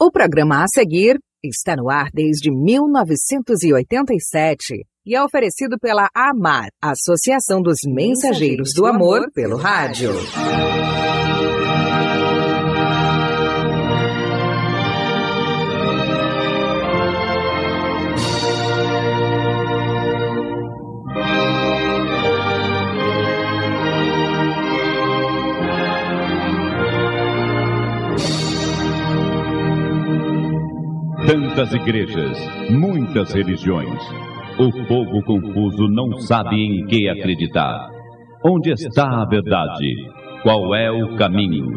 O programa a seguir está no ar desde 1987 e é oferecido pela AMAR, Associação dos Mensageiros do Amor, pelo rádio. Tantas igrejas, muitas religiões. O povo confuso não sabe em que acreditar. Onde está a verdade? Qual é o caminho?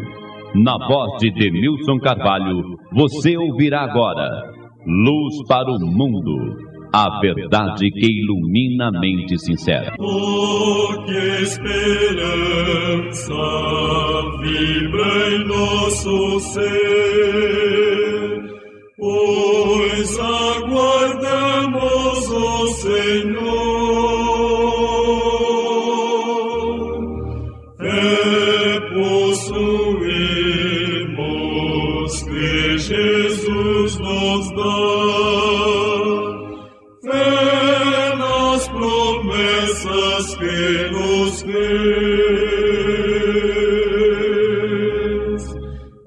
Na voz de Demilson Carvalho, você ouvirá agora Luz para o Mundo, a verdade que ilumina a mente sincera. Oh, que esperança vibra em nosso ser, pois aguardamos o Senhor. Fé possuímos que Jesus nos dá, fé nas promessas que nos fez.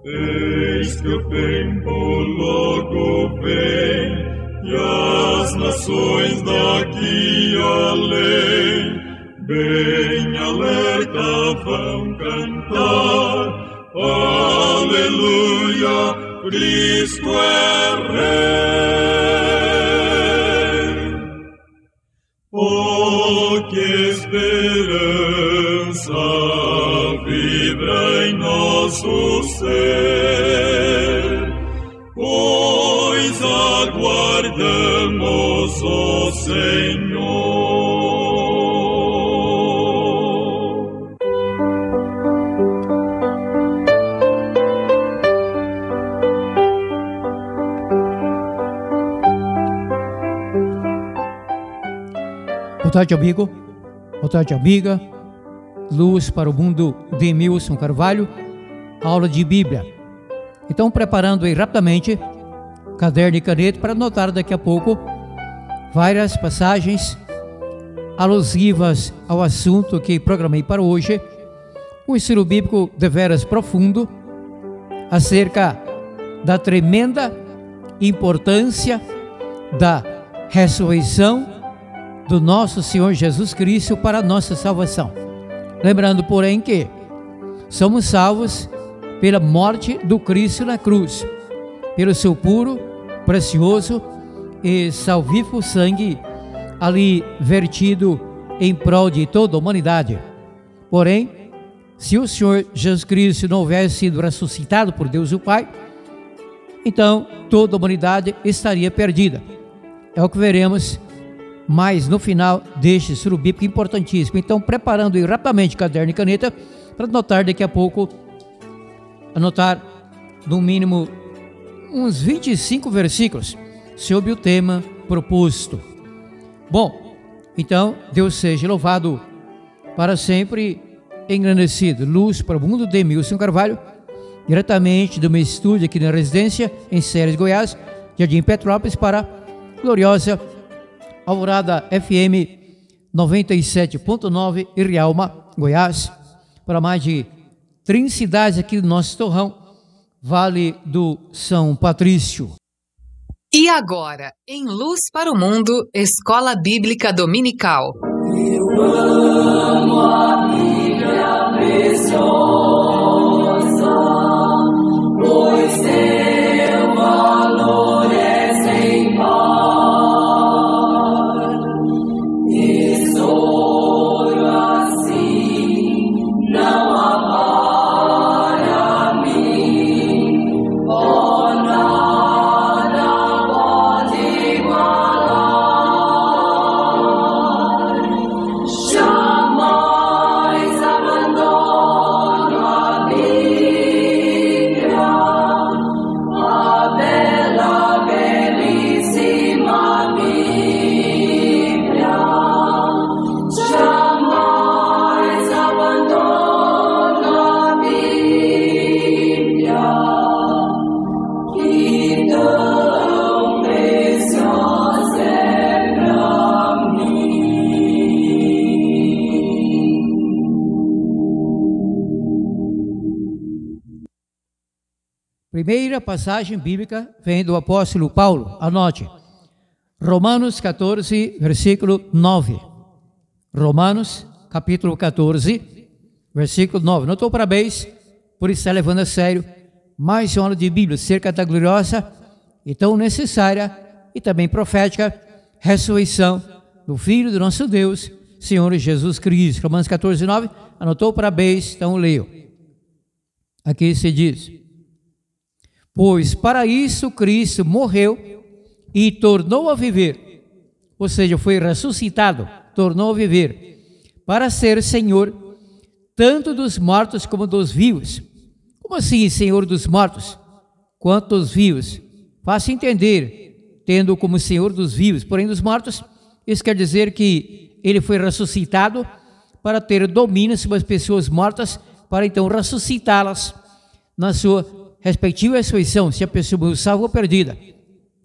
Eis que o tempo logo vem, e as nações daqui além, bem alerta vão cantar, aleluia, Cristo é Rei. Oh, que esperança vibra em nosso ser, pois aguardamos o Senhor. Boa tarde, amigo. Boa tarde, amiga. Luz para o Mundo, Demilson Carvalho. Aula de Bíblia. Então, preparando aí rapidamente caderno e caneta para anotar daqui a pouco várias passagens alusivas ao assunto que programei para hoje, um ensino bíblico deveras profundo acerca da tremenda importância da ressurreição do nosso Senhor Jesus Cristo para a nossa salvação. Lembrando, porém, que somos salvos pela morte do Cristo na cruz, pelo seu puro, precioso e salvífico sangue ali vertido em prol de toda a humanidade. Porém, se o Senhor Jesus Cristo não houvesse sido ressuscitado por Deus o Pai, então toda a humanidade estaria perdida. É o que veremos mais no final deste estudo bíblico importantíssimo. Então, preparando aí rapidamente caderno e caneta para anotar daqui a pouco, anotar no mínimo uns 25 versículos sobre o tema proposto. Bom, então Deus seja louvado para sempre, engrandecido. Luz para o Mundo, Demilson Carvalho, diretamente do meu estúdio aqui na residência em Ceres, Goiás, Jardim Petrópolis, para a gloriosa Alvorada FM 97.9 em Rialma, Goiás, para mais de 30 cidades aqui do nosso torrão, Vale do São Patrício. E agora, em Luz para o Mundo, Escola Bíblica Dominical. Eu amo a Bíblia preciosa, pois seu valor é sem par. Tesouro assim não há para mim, oh, nada pode igualar. Jamais abandono Primeira passagem bíblica vem do apóstolo Paulo, anote. Romanos 14, versículo 9. Romanos, capítulo 14, versículo 9. Notou? Parabéns por estar levando a sério mais uma aula de Bíblia cerca da gloriosa e tão necessária e também profética ressurreição do Filho do nosso Deus, Senhor Jesus Cristo. Romanos 14, 9. Anotou? Parabéns, então leio. Aqui se diz: pois para isso Cristo morreu e tornou a viver, ou seja, foi ressuscitado, tornou a viver, para ser Senhor tanto dos mortos como dos vivos. Como assim, Senhor dos mortos, quanto dos vivos? Fácil entender, tendo como Senhor dos vivos, porém dos mortos, isso quer dizer que ele foi ressuscitado para ter domínio sobre as pessoas mortas, para então ressuscitá-las na sua respectiva ressurreição, se a pessoa morreu salva ou perdida.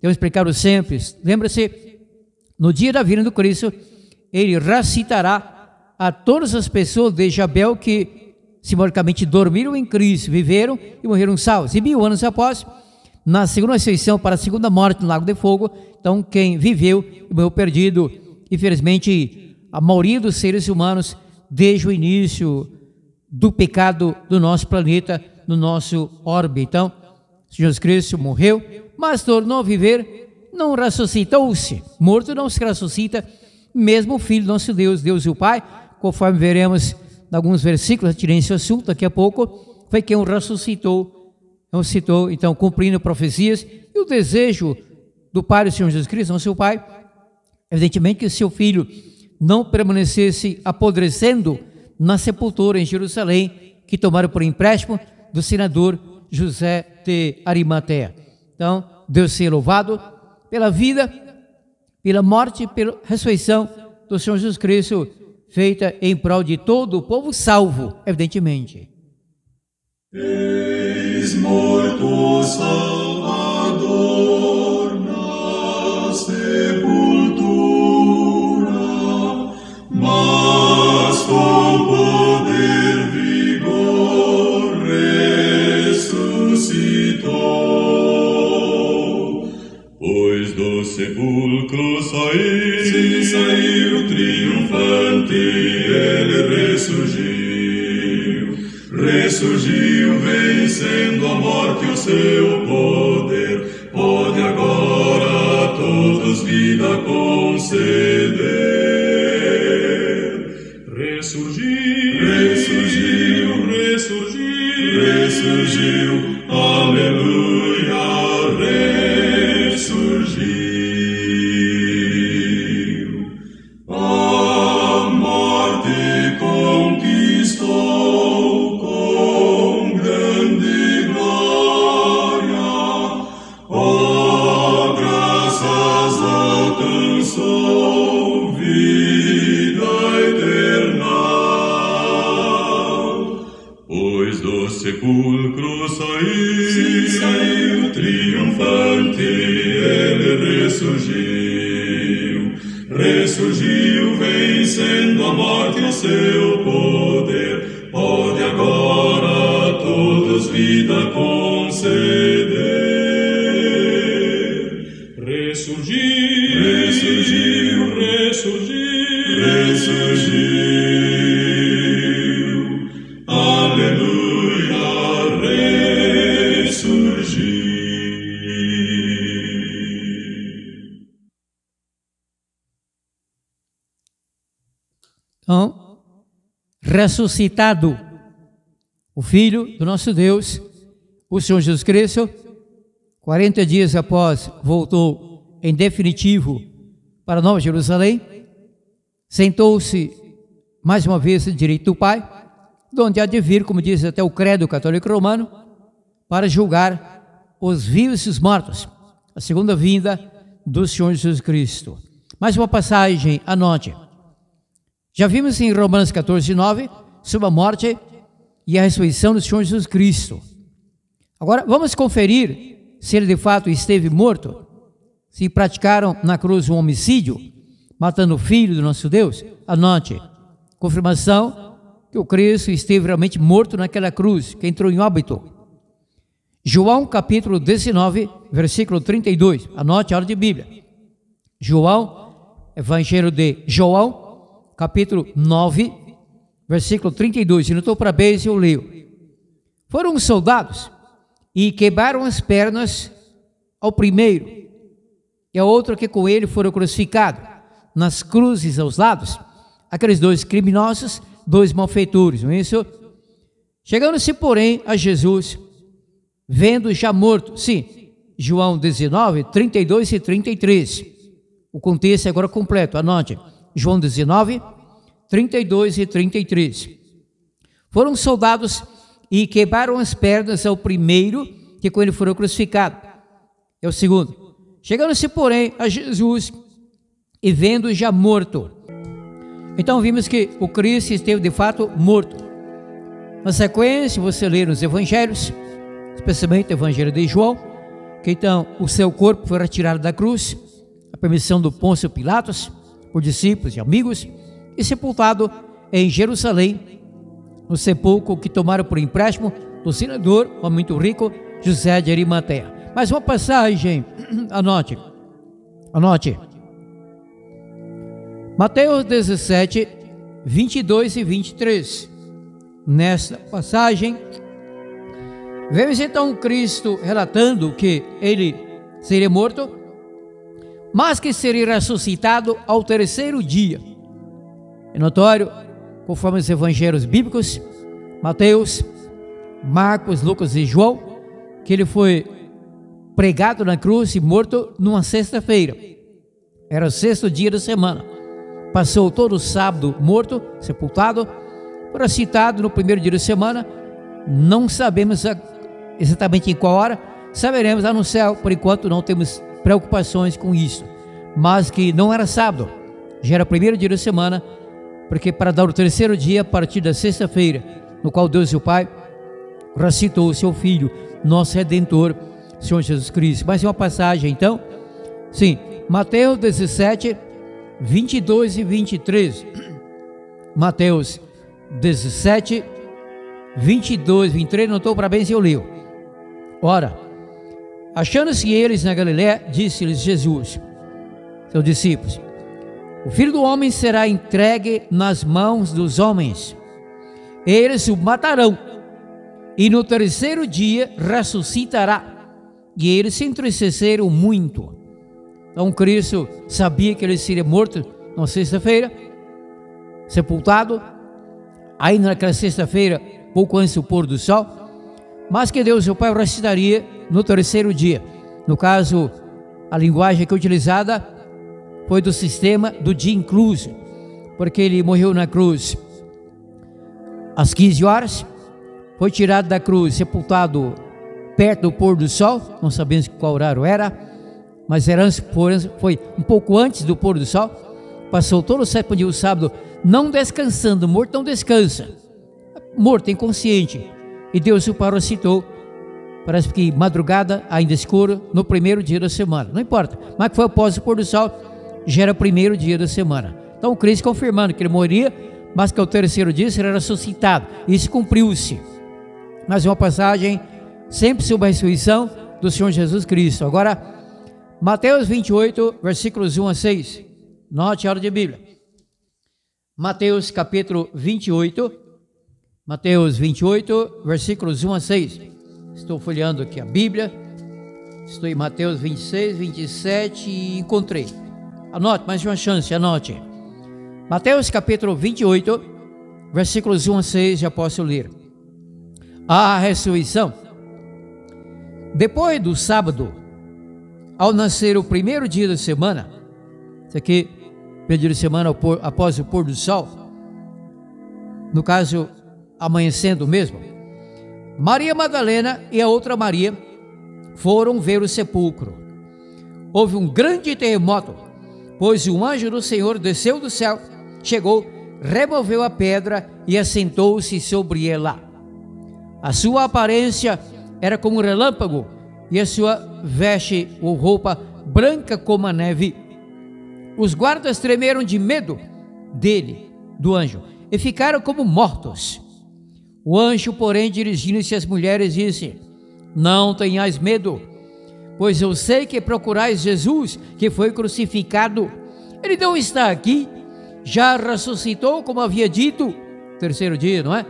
Eu explicaram sempre, lembra-se, no dia da vinda do Cristo, ele ressuscitará a todas as pessoas desde Abel que simbolicamente dormiram em Cristo, viveram e morreram salvos. E 1000 anos após, na segunda ressurreição para a segunda morte no lago de fogo, então quem viveu e morreu perdido, infelizmente a maioria dos seres humanos, desde o início do pecado do nosso planeta, no nosso orbe. Então, Jesus Cristo morreu, mas tornou a viver, não ressuscitou-se. Morto não se ressuscita, mesmo o Filho do nosso Deus, Deus e o Pai, conforme veremos em alguns versículos, tirei esse assunto daqui a pouco, foi quem o ressuscitou, então cumprindo profecias, e o desejo do Pai do Senhor Jesus Cristo, nosso Pai, evidentemente que o seu Filho não permanecesse apodrecendo na sepultura em Jerusalém, que tomaram por empréstimo do senador José de Arimateia. Então, Deus seja louvado pela vida, pela morte e pela ressurreição do Senhor Jesus Cristo, feita em prol de todo o povo salvo, evidentemente. Eis morto Salvador na sepultura, mas com poder, vigor, ressuscitou. Pois do sepulcro saiu triunfante, ele ressurgiu, vencendo a morte e o seu poder, pode agora a todos vida conceder. Ressurgiu, aleluia, ressurgiu. A morte conquistou com grande glória, oh, graças alcançou vida eterna. Pois do sepulcro saiu triunfante, ele ressurgiu, vencendo a morte e o seu poder, pode agora a todos vida conceder. Ressurgiu, aleluia, ressurgiu. Então, ressuscitado, o Filho do nosso Deus, o Senhor Jesus Cristo, 40 dias após, voltou em definitivo para Nova Jerusalém, sentou-se mais uma vez à direita do Pai, de onde há de vir, como diz até o credo católico romano, para julgar os vivos e os mortos, a segunda vinda do Senhor Jesus Cristo. Mais uma passagem, anote. Já vimos em Romanos 14, 9, sobre a morte e a ressurreição do Senhor Jesus Cristo. Agora, vamos conferir se ele de fato esteve morto, se praticaram na cruz um homicídio, matando o Filho do nosso Deus. Anote, confirmação que o Cristo esteve realmente morto naquela cruz, que entrou em óbito. João capítulo 19, versículo 32. Anote a hora de Bíblia. João, Evangelho de João, capítulo 9, versículo 32. Se não estou para bem, eu leio. Foram os soldados e quebraram as pernas ao primeiro e ao outro que com ele foram crucificados. Nas cruzes aos lados, aqueles dois criminosos, dois malfeitores, não é isso? Chegando-se, porém, a Jesus, vendo já morto. Sim, João 19, 32 e 33. O contexto é agora completo, anote. João 19, 32 e 33. Foram soldados e quebraram as pernas ao primeiro que com ele foram crucificados. É o segundo. Chegando-se, porém, a Jesus e vendo já morto. Então vimos que o Cristo esteve de fato morto. Na sequência, você lê nos evangelhos, especialmente o evangelho de João, que então o seu corpo foi retirado da cruz, a permissão do Pôncio Pilatos, por discípulos e amigos, e sepultado em Jerusalém, no sepulcro que tomaram por empréstimo do senador, um homem muito rico, José de Arimateia. Mais uma passagem, anote. Mateus 17, 22 e 23. Nesta passagem, vemos então Cristo relatando que ele seria morto, mas que seria ressuscitado ao terceiro dia. É notório, conforme os evangelhos bíblicos, Mateus, Marcos, Lucas e João, que ele foi pregado na cruz e morto numa sexta-feira. Era o sexto dia da semana. Passou todo o sábado morto, sepultado, ressuscitado no primeiro dia da semana. Não sabemos exatamente em qual hora, saberemos lá no céu. Por enquanto não temos preocupações com isso, mas que não era sábado, já era o primeiro dia da semana, porque para dar o terceiro dia, a partir da sexta-feira, no qual Deus e o Pai ressuscitou o seu Filho, nosso Redentor, Senhor Jesus Cristo. Mais uma passagem então, sim, Mateus 17, 22 e 23. Mateus 17, 22, 23, não estou para bem se eu leio. Ora, achando-se eles na Galiléia, disse-lhes Jesus, seus discípulos: o Filho do Homem será entregue nas mãos dos homens, eles o matarão, e no terceiro dia ressuscitará. E eles se entristeceram muito. Então Cristo sabia que ele seria morto na sexta-feira, sepultado, ainda naquela sexta-feira, pouco antes do pôr do sol, mas que Deus, o Pai, ressuscitaria no terceiro dia. No caso, a linguagem que é utilizada foi do sistema do dia incluso, porque ele morreu na cruz às 15 horas, foi tirado da cruz, sepultado perto do pôr do sol, não sabemos qual horário era, mas foi um pouco antes do pôr do sol. Passou todo o sétimo dia, o sábado, não descansando. Morto não descansa, morto, inconsciente. E Deus o Pai ressuscitou, parece que madrugada, ainda escuro, no primeiro dia da semana. Não importa, mas que foi após o pôr do sol, já era o primeiro dia da semana. Então o Cristo confirmando que ele morria, mas que ao terceiro dia seria ressuscitado. Isso cumpriu-se. Mais uma passagem, sempre sobre a ressurreição do Senhor Jesus Cristo. Agora, Mateus 28, versículos 1 a 6. Note a hora de Bíblia. Mateus capítulo 28, Mateus 28, versículos 1 a 6. Estou folheando aqui a Bíblia. Estou em Mateus 26, 27 e encontrei. Anote, mais uma chance, anote. Mateus capítulo 28, versículos 1 a 6, já posso ler. A ressurreição. Depois do sábado, ao nascer o primeiro dia da semana, isso aqui, primeiro dia da semana após o pôr do sol, no caso, amanhecendo mesmo, Maria Madalena e a outra Maria foram ver o sepulcro. Houve um grande terremoto, pois um anjo do Senhor desceu do céu, chegou, removeu a pedra e assentou-se sobre ela. A sua aparência era como um relâmpago, e a sua veste ou roupa branca como a neve. Os guardas tremeram de medo dele, do anjo, e ficaram como mortos. O anjo, porém, dirigindo-se às mulheres, disse: Não tenhais medo, pois eu sei que procurais Jesus, que foi crucificado. Ele não está aqui, já ressuscitou, como havia dito, terceiro dia, não é?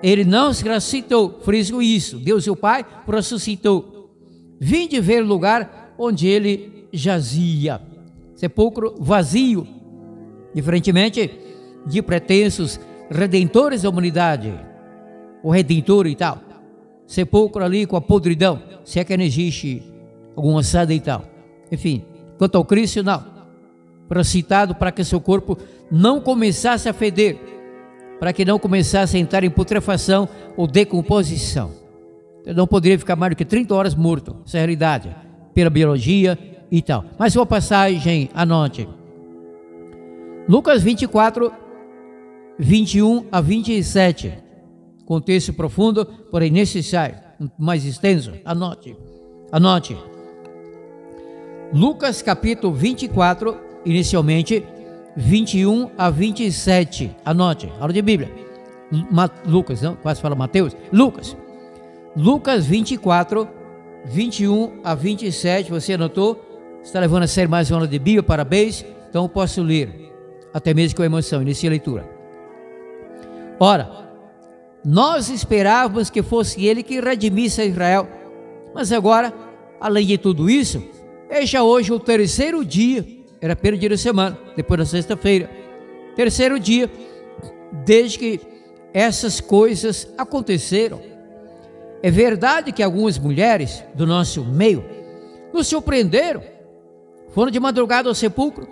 Ele não se ressuscitou, frisco isso, Deus e o Pai o ressuscitou. Vinde ver o lugar onde ele jazia, sepulcro vazio, diferentemente de pretensos redentores da humanidade, o Redentor e tal, sepulcro ali com a podridão, se é que não existe alguma assada e tal. Enfim, quanto ao Cristo, não, ressuscitado para que seu corpo não começasse a feder, para que não começasse a entrar em putrefação ou decomposição. Ele não poderia ficar mais do que 30 horas morto, essa é a realidade, pela biologia e tal. Mas uma passagem, anote. Lucas 24, 21 a 27. Contexto profundo, porém necessário, mais extenso. Anote. Lucas capítulo 24, inicialmente, 21 a 27. Anote, aula de Bíblia. Lucas, não? Quase fala Mateus. Lucas 24, 21 a 27. Você anotou? Está levando a sério mais uma aula de Bíblia, parabéns. Então eu posso ler, até mesmo com emoção. Inicie a leitura. Ora, nós esperávamos que fosse ele que redimisse a Israel, mas agora, além de tudo isso, é já hoje o terceiro dia, era primeiro dia da semana, depois da sexta-feira, terceiro dia, desde que essas coisas aconteceram. É verdade que algumas mulheres do nosso meio nos surpreenderam, foram de madrugada ao sepulcro,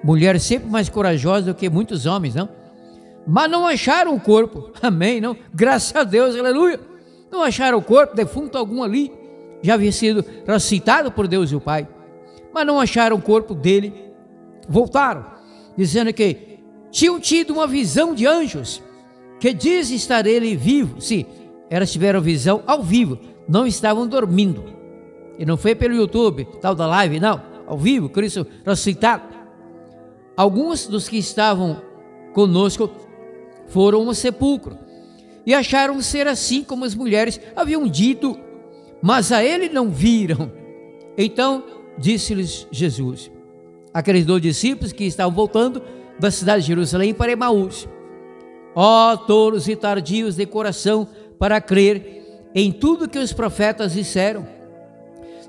mulheres sempre mais corajosas do que muitos homens, não? Mas não acharam o corpo, amém, não? Graças a Deus, aleluia, não acharam o corpo, defunto algum ali, já havia sido ressuscitado por Deus e o Pai, mas não acharam o corpo dele. Voltaram, dizendo que tinham tido uma visão de anjos, que diz estar ele vivo. Sim, elas tiveram visão ao vivo, não estavam dormindo, e não foi pelo YouTube, tal da live, não, ao vivo, Cristo ressuscitado. Alguns dos que estavam conosco foram ao sepulcro e acharam ser assim como as mulheres haviam dito, mas a ele não viram. Então disse-lhes Jesus, aqueles 2 discípulos que estavam voltando da cidade de Jerusalém para Emaús: ó tolos e tardios de coração para crer em tudo que os profetas disseram.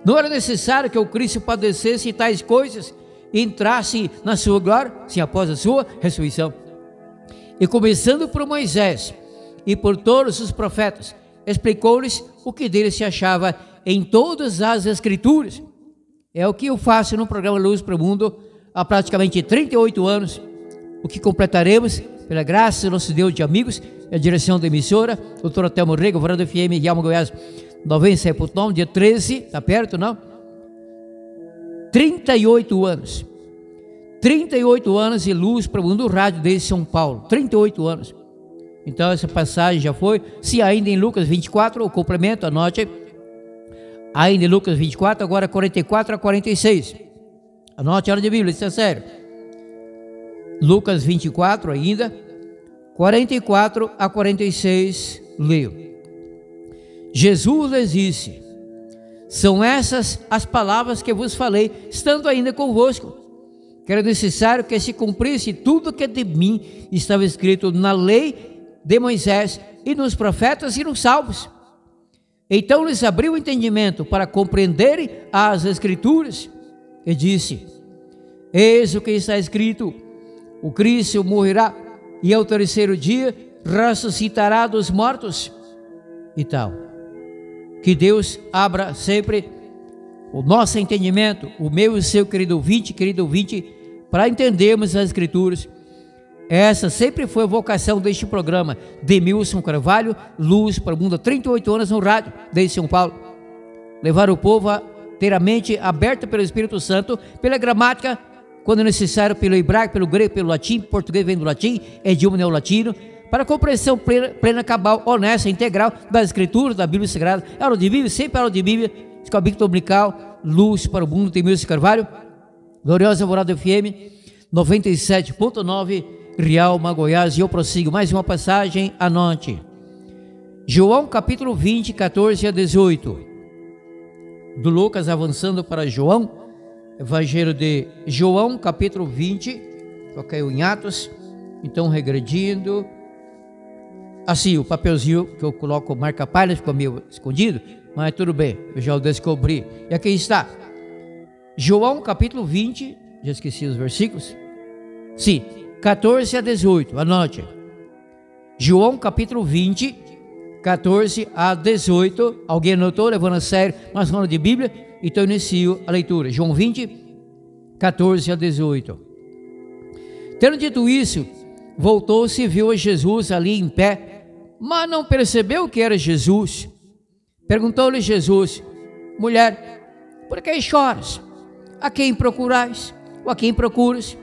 Não era necessário que o Cristo padecesse tais coisas e entrasse na sua glória, sim, após a sua ressurreição. E começando por Moisés e por todos os profetas, explicou-lhes o que dele se achava em todas as Escrituras. É o que eu faço no programa Luz para o Mundo há praticamente 38 anos, o que completaremos, pela graça do nosso Deus, de amigos, a direção da emissora, doutor Telmo Rego, Varanda FM, Guilherme Goiás, 97.9, dia 13, está perto, não? 38 anos. 38 anos de Luz para o Mundo, rádio desde São Paulo, 38 anos. Então essa passagem já foi, se ainda em Lucas 24, o complemento, anote, ainda em Lucas 24, agora 44 a 46, anote a hora de Bíblia, isso é sério. Lucas 24 ainda, 44 a 46, leio. Jesus lhes disse: são essas as palavras que vos falei, estando ainda convosco, que era necessário que se cumprisse tudo que de mim estava escrito na lei de Moisés e nos profetas e nos salmos. Então lhes abriu o entendimento para compreenderem as Escrituras e disse: eis o que está escrito, o Cristo morrerá e ao terceiro dia ressuscitará dos mortos e tal. Que Deus abra sempre o nosso entendimento, o meu e o seu, querido ouvinte, para entendermos as Escrituras. Essa sempre foi a vocação deste programa, Demilson Carvalho, Luz para o Mundo, há 38 anos no rádio, desde São Paulo. Levar o povo a ter a mente aberta pelo Espírito Santo, pela gramática, quando necessário, pelo hebraico, pelo grego, pelo latim, português vem do latim, idioma neolatino, para a compreensão plena, cabal, honesta, integral das Escrituras, da Bíblia Sagrada. Aula de Bíblia, sempre aula de Bíblia, Escola Bíblica Dominical, Luz para o Mundo, Demilson Carvalho, Gloriosa Alvorada FM, 97.9, Rialma, Goiás. E eu prossigo mais uma passagem, anote. João capítulo 20, 14 a 18. Do Lucas avançando para João, Evangelho de João capítulo 20, caiu em Atos, então regredindo. Assim, o papelzinho que eu coloco marca-página ficou meio escondido, mas tudo bem, eu já o descobri. E aqui está, João capítulo 20, já esqueci os versículos. Sim, 14 a 18, anote. João capítulo 20, 14 a 18. Alguém anotou, levando a sério uma semana de Bíblia? Então inicio a leitura. João 20, 14 a 18. Tendo dito isso, voltou-se e viu a Jesus ali em pé, mas não percebeu que era Jesus. Perguntou-lhe Jesus: mulher, por que choras? A quem procurais? Ou a quem procuras?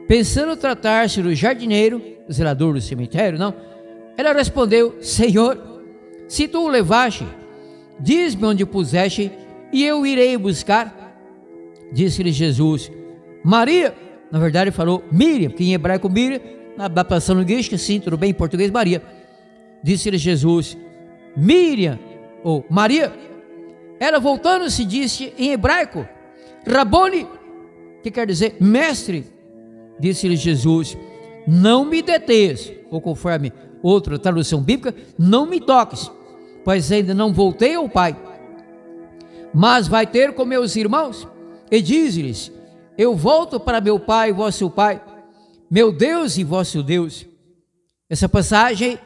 Pensando tratar-se do jardineiro, zelador do cemitério, não? Ela respondeu: Senhor, se tu o levaste, diz-me onde o puseste, e eu irei buscar. Disse-lhe Jesus: Maria. Na verdade falou Miriam, que em hebraico Miriam, na adaptação linguística, sim, tudo bem, em português Maria. Disse-lhe Jesus: Miriam, ou Maria. Ela voltando-se disse em hebraico Rabone, que quer dizer mestre. Disse-lhe Jesus: não me detenhas, ou conforme outra tradução bíblica, não me toques, pois ainda não voltei ao Pai, mas vai ter com meus irmãos, e diz-lhes: eu volto para meu Pai e vosso Pai, meu Deus e vosso Deus. Essa passagem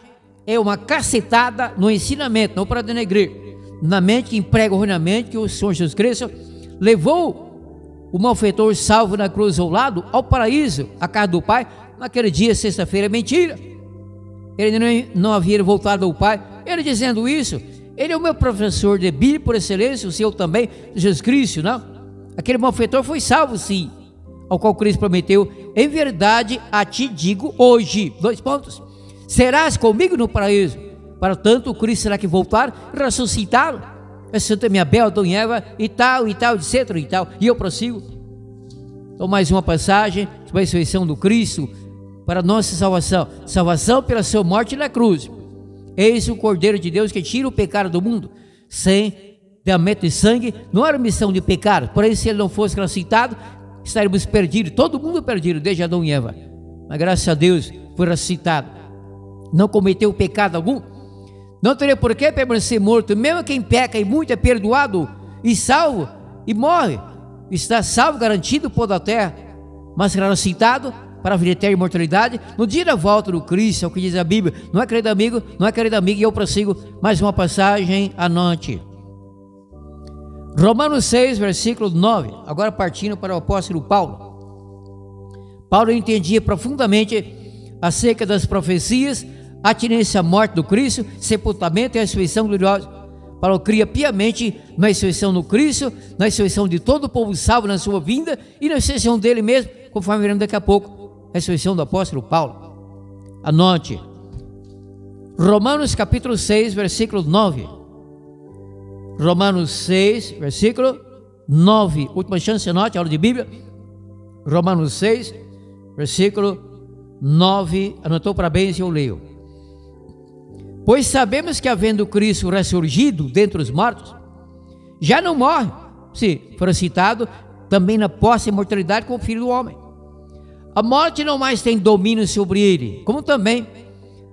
é uma cacetada no ensinamento, não para denegrir, na mente que emprega erroneamente que o Senhor Jesus Cristo levou o malfeitor salvo na cruz ao lado, ao paraíso, à casa do Pai, naquele dia, sexta-feira. Mentira, ele não havia voltado ao Pai. Ele dizendo isso, ele é o meu professor de Bíblia por excelência, o seu também, Jesus Cristo, não? Aquele malfeitor foi salvo sim, ao qual Cristo prometeu: em verdade a ti digo hoje, 2 pontos, serás comigo no paraíso. Para tanto, o Cristo será que voltar, ressuscitá-lo. É Santa minha Bel, Dom Eva, e tal, etc. e tal. E eu prossigo. Então, mais uma passagem sobre a ressurreição do Cristo para nossa salvação. Salvação pela sua morte na cruz. Eis o Cordeiro de Deus que tira o pecado do mundo. Sem derramamento de sangue, não era missão de pecado. Porém, se ele não fosse ressuscitado, estaríamos perdidos. Todo mundo perdido, desde Adão e Eva. Mas graças a Deus, foi ressuscitado. Não cometeu pecado algum. Não teria por que permanecer morto. Mesmo quem peca e muito é perdoado e salvo e morre, está salvo, garantido por da terra, mas será ressuscitado para a vida eterna e imortalidade no dia da volta do Cristo. É o que diz a Bíblia. Não é, querido amigo? Não é, querido amigo? E eu prossigo mais uma passagem, anote. Romanos 6, versículo 9. Agora partindo para o apóstolo Paulo. Paulo entendia profundamente acerca das profecias atinente à morte do Cristo, sepultamento e a ressurreição gloriosa. Paulo cria piamente na ressurreição do Cristo, na ressurreição de todo o povo salvo na sua vinda e na ressurreição dele mesmo, conforme veremos daqui a pouco, a ressurreição do apóstolo Paulo. Anote, Romanos capítulo 6, versículo 9. Romanos 6, versículo 9. Última chance, anote, aula de Bíblia. Romanos 6, versículo 9. Anotou? Parabéns, eu leio. Pois sabemos que, havendo Cristo ressurgido dentre os mortos, já não morre, se for citado, também na posse e imortalidade com o Filho do Homem. A morte não mais tem domínio sobre ele, como também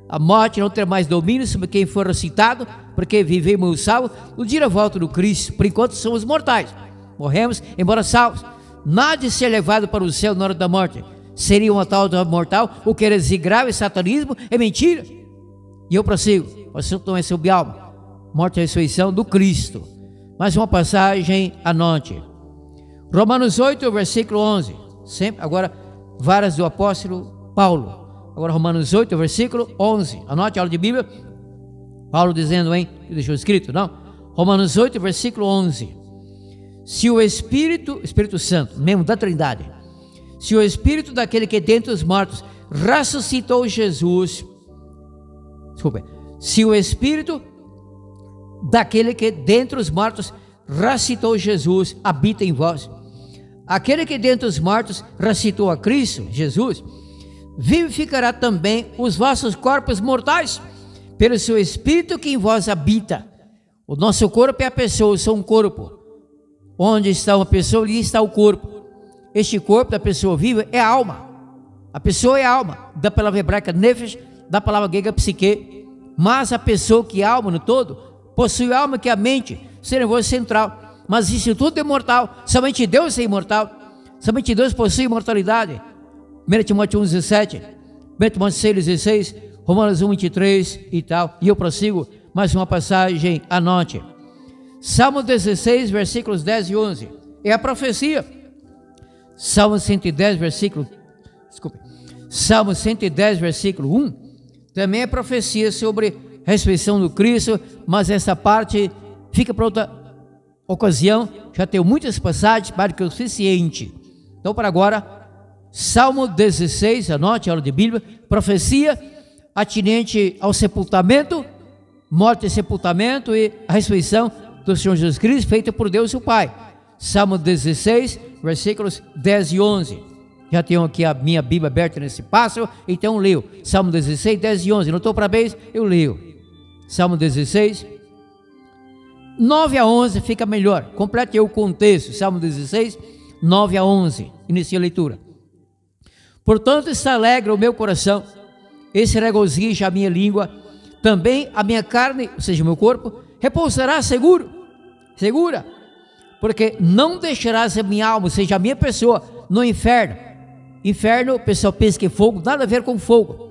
a morte não terá mais domínio sobre quem for ressuscitado, porque vivemos salvos no dia da volta do Cristo. Por enquanto somos mortais, morremos, embora salvos. Nada de ser levado para o céu na hora da morte. Seria uma tal de mortal, o que é grave, satanismo, é mentira. E eu prossigo, o assunto não é sobre alma, morte e ressurreição do Cristo. Mais uma passagem, anote. Romanos 8, versículo 11. Sempre, agora, varas do apóstolo Paulo. Agora, Romanos 8, versículo 11. Anote a aula de Bíblia. Paulo dizendo, hein? Que deixou escrito, não? Romanos 8, versículo 11. Se o Espírito Santo, mesmo da Trindade, se o Espírito daquele que dentre os mortos ressuscitou Jesus, se o Espírito daquele que dentre os mortos ressuscitou Jesus habita em vós, aquele que dentre os mortos ressuscitou a Cristo, Jesus, vivificará também os vossos corpos mortais pelo seu Espírito que em vós habita. O nosso corpo é a pessoa, eu sou um corpo. Onde está uma pessoa, ali está o corpo. Este corpo da pessoa viva é a alma. A pessoa é a alma, da palavra hebraica nefesh, da palavra grega psique. Mas a pessoa que é alma no todo, possui alma que é a mente, ser nervoso central. Mas isso tudo é mortal, somente Deus é imortal. Somente Deus possui imortalidade. 1 Timóteo 1,17, 1 Timóteo 6,16, Romanos 1,23 e tal. E eu prossigo, mais uma passagem, anote. Salmo 16, versículos 10 e 11. É a profecia. Salmo 110, Salmo 110, versículo 1. Também é profecia sobre a ressurreição do Cristo, mas essa parte fica para outra ocasião. Já tenho muitas passagens para que é o suficiente. Então, para agora, Salmo 16, anote, aula de Bíblia, profecia atinente ao sepultamento, morte e sepultamento e a ressurreição do Senhor Jesus Cristo, feita por Deus o Pai. Salmo 16, versículos 10 e 11. Já tenho aqui a minha Bíblia aberta nesse passo, então leio. Salmo 16, 10 e 11. Não estou para vez, eu leio. Salmo 16, 9 a 11 fica melhor. Complete o contexto. Salmo 16, 9 a 11. Inicia a leitura. Portanto está alegre o meu coração, e se regozija a minha língua, também a minha carne, ou seja, o meu corpo, repousará segura, porque não deixarás a minha alma, ou seja, a minha pessoa, no inferno. Inferno, o pessoal pensa que é fogo, nada a ver com fogo.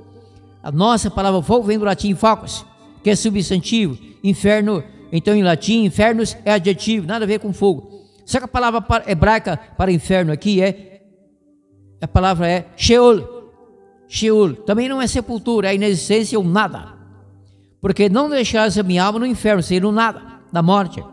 A nossa palavra fogo vem do latim facus, que é substantivo. Inferno, então em latim, infernos é adjetivo, nada a ver com fogo. Só que a palavra hebraica para inferno aqui a palavra é Sheol. Sheol também não é sepultura, é inexistência ou nada. Porque não deixarás a minha alma no inferno, seja no nada, na morte.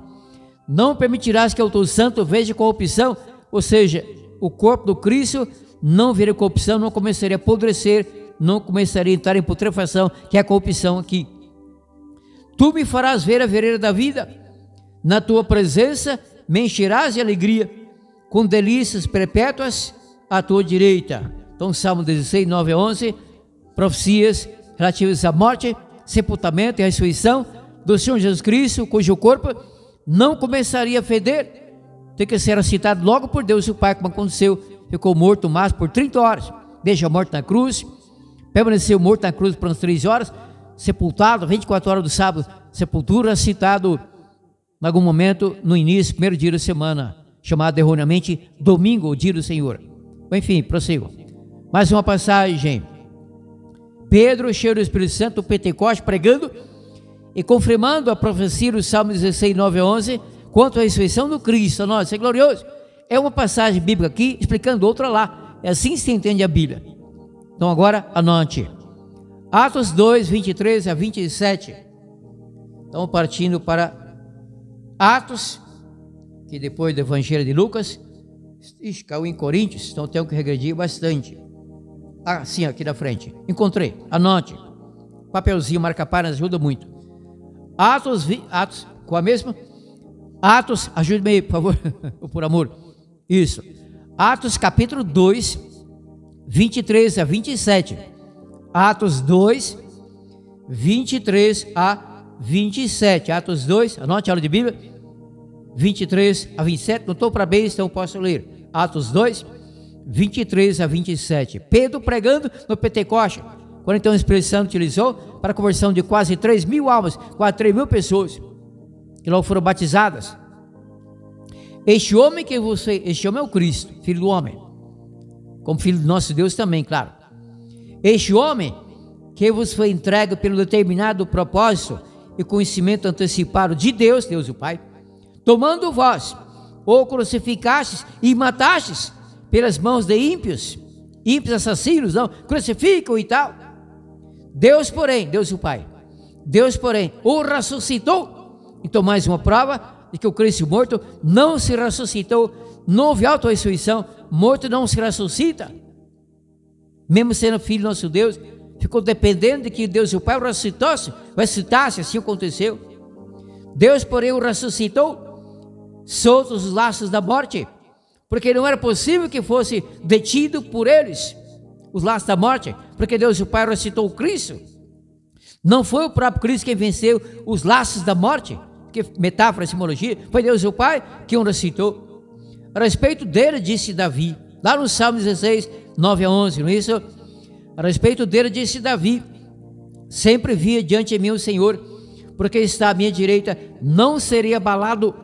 Não permitirás que o teu santo veja corrupção, ou seja, o corpo do Cristo não veria corrupção, não começaria a apodrecer, não começaria a entrar em putrefação, que é a corrupção aqui. Tu me farás ver a vereda da vida, na tua presença me encherás de alegria, com delícias perpétuas à tua direita. Então, Salmo 16, 9 a 11, profecias relativas à morte, sepultamento e ressurreição do Senhor Jesus Cristo, cujo corpo não começaria a feder, tem que ser citado logo por Deus o Pai, como aconteceu, ficou morto mais por 30 horas, deixa morto na cruz, permaneceu morto na cruz por umas 3 horas, sepultado, 24 horas do sábado, sepultura, citado em algum momento no início, primeiro dia da semana, chamado erroneamente domingo, o dia do Senhor. Enfim, prossigo. Mais uma passagem. Pedro, cheio do Espírito Santo, do Pentecoste, pregando e confirmando a profecia do Salmo 16, 9 a 11, quanto à ressurreição do Cristo. Nossa, isso é glorioso. É uma passagem bíblica aqui, explicando outra lá. É assim que se entende a Bíblia. Então agora, anote. Atos 2, 23 a 27. Estamos partindo para Atos, que depois do Evangelho de Lucas, caiu em Coríntios, então tenho que regredir bastante. Ah, sim, aqui na frente. Encontrei, anote. Papelzinho, marca-páginas, ajuda muito. Atos, com a mesma? Atos, ajude-me aí, por favor, por amor. Isso. Atos capítulo 2, 23 a 27. Atos 2, 23 a 27. Atos 2, anote a aula de Bíblia. 23 a 27, não estou para bem, então posso ler. Atos 2, 23 a 27. Pedro pregando no Pentecoste, quando então o Espírito Santo utilizou para a conversão de quase 3.000 almas, quase 3.000 pessoas, que logo foram batizadas. Este homem é o Cristo, filho do homem, como filho do nosso Deus também, claro. Este homem que vos foi entregue pelo determinado propósito e conhecimento antecipado de Deus, Deus o Pai, tomando vós, ou crucificastes e matastes pelas mãos de ímpios assassinos, não, crucificam e tal. Deus, porém, Deus o Pai, Deus, porém, o ressuscitou. Então, mais uma prova de que o Cristo morto não se ressuscitou, não houve auto-ressurreição, morto não se ressuscita. Mesmo sendo filho do nosso Deus, ficou dependendo de que Deus o Pai o ressuscitasse, assim aconteceu. Deus, porém, o ressuscitou, soltos os laços da morte, porque não era possível que fosse detido por eles, os laços da morte, porque Deus o Pai ressuscitou o Cristo. Não foi o próprio Cristo quem venceu os laços da morte, que metáfora, simbologia, foi Deus o Pai que o ressuscitou. A respeito dele, disse Davi, lá no Salmo 16, 9 a 11, não é isso? A respeito dele, disse Davi, sempre via diante de mim o Senhor, porque está à minha direita, não serei abalado.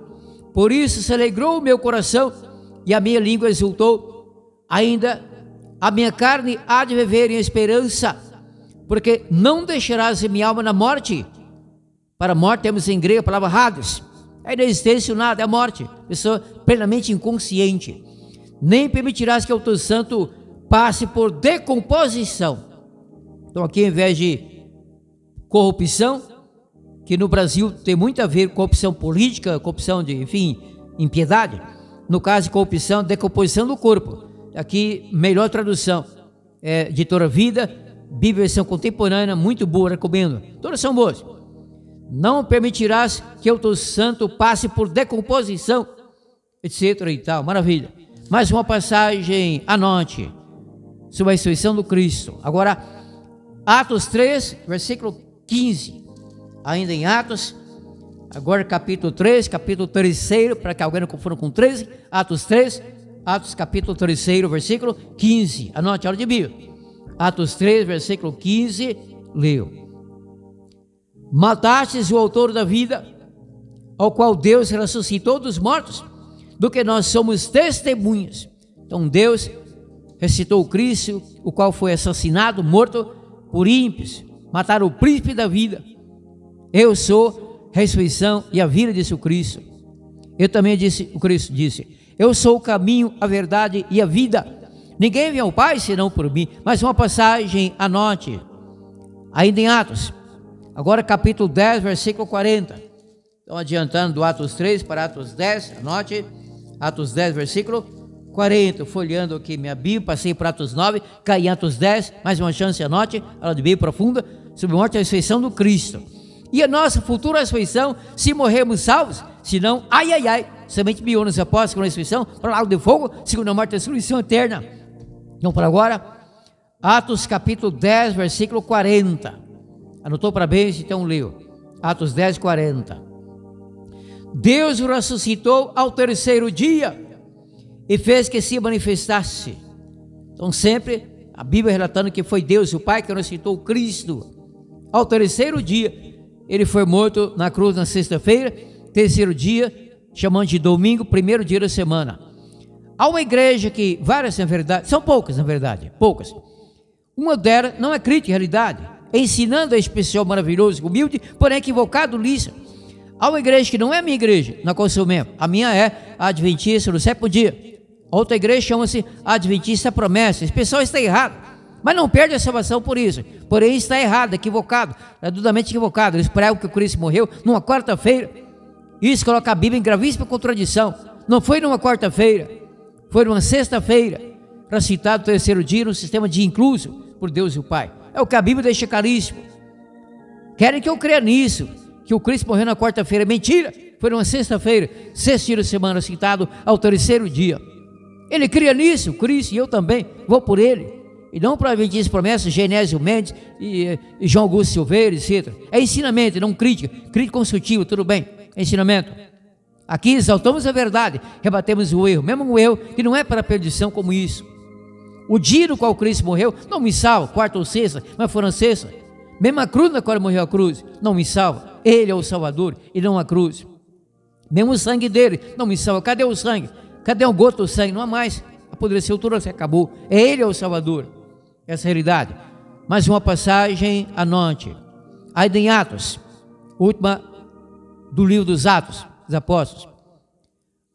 Por isso se alegrou o meu coração e a minha língua exultou. Ainda a minha carne há de viver em esperança, porque não deixarás a minha alma na morte. Para a morte temos em grego a palavra Hades. É inexistência, nada, é a morte. Pessoa plenamente inconsciente. Nem permitirás que o teu santo passe por decomposição. Então aqui, ao invés de corrupção, que no Brasil tem muito a ver com corrupção política, corrupção de, enfim, impiedade. No caso de corrupção, decomposição do corpo. Aqui, melhor tradução, Editora Vida, Bíblia versão contemporânea, muito boa, recomendo. Todas são boas. Não permitirás que o teu santo passe por decomposição, etc. e tal, maravilha. Mais uma passagem, anote, sobre a ressurreição do Cristo. Agora, Atos 3, versículo 15. Ainda em Atos, agora capítulo 3, capítulo 3, para que alguém não confunda com 13, Atos 3, Atos capítulo 3, versículo 15. Anote a hora de Bíblia. Atos 3, versículo 15, leu. Matastes o autor da vida, ao qual Deus ressuscitou dos mortos, do que nós somos testemunhas. Então Deus ressuscitou o Cristo, o qual foi assassinado, morto por ímpios, mataram o príncipe da vida. Eu sou a ressurreição e a vida, disse o Cristo. Eu também disse, o Cristo disse, eu sou o caminho, a verdade e a vida. Ninguém vem ao Pai senão por mim. Mais uma passagem, anote, ainda em Atos, agora capítulo 10, versículo 40. Então adiantando do Atos 3 para Atos 10, anote, Atos 10, versículo 40. Folheando aqui minha Bíblia, passei para Atos 9, caí em Atos 10, mais uma chance, anote, aula de Bíblia profunda, sobre a morte e a ressurreição do Cristo. E a nossa futura ressurreição, se morrermos salvos, se não, ai, ai, ai, somente mil anos após a ressurreição, para o lago de fogo, segundo a morte e a ressurreição eterna. Então, por agora, Atos capítulo 10, versículo 40. Anotou para bem? Então leu. Atos 10, 40. Deus o ressuscitou ao terceiro dia e fez que se manifestasse. Então, sempre a Bíblia relatando que foi Deus, o Pai, que ressuscitou o Cristo. Ao terceiro dia, ele foi morto na cruz na sexta-feira, terceiro dia, chamando de domingo, primeiro dia da semana. Há uma igreja que, várias na verdade, são poucas na verdade, poucas. Uma delas não é crítica à realidade, ensinando a esse pessoal maravilhoso, humilde, porém equivocado nisso. Há uma igreja que não é a minha igreja, na qual sou membro. A minha é a Adventista do sétimo dia. A outra igreja chama-se Adventista Promessa. Esse pessoal está errado, mas não perde a salvação por isso. Porém está errado, equivocado, adultamente equivocado. Eles pregam que o Cristo morreu numa quarta-feira. Isso coloca a Bíblia em gravíssima contradição. Não foi numa quarta-feira, foi numa sexta-feira, para citar o terceiro dia no sistema de incluso por Deus e o Pai. É o que a Bíblia deixa caríssimo. Querem que eu creia nisso, que o Cristo morreu na quarta-feira. Mentira, foi numa sexta-feira, sexto dia da semana, citado ao terceiro dia. Ele cria nisso, Cristo, e eu também vou por ele. E não para Adventista Promessa, Genésio Mendes e João Augusto Silveira, etc. É ensinamento, não crítica. Crítica construtiva, tudo bem, é ensinamento. Aqui exaltamos a verdade, rebatemos o erro, mesmo um erro que não é para a perdição como isso. O dia no qual Cristo morreu não me salva, quarta ou sexta, mas foram sexta. Mesmo a cruz na qual morreu a cruz, não me salva. Ele é o Salvador e não a cruz. Mesmo o sangue dele não me salva. Cadê o sangue? Cadê um gota do sangue? Não há mais. Apodreceu tudo, se acabou. Ele é o Salvador. Essa é a realidade. Mais uma passagem, anote. Aí em Atos, última do livro dos Atos dos Apóstolos.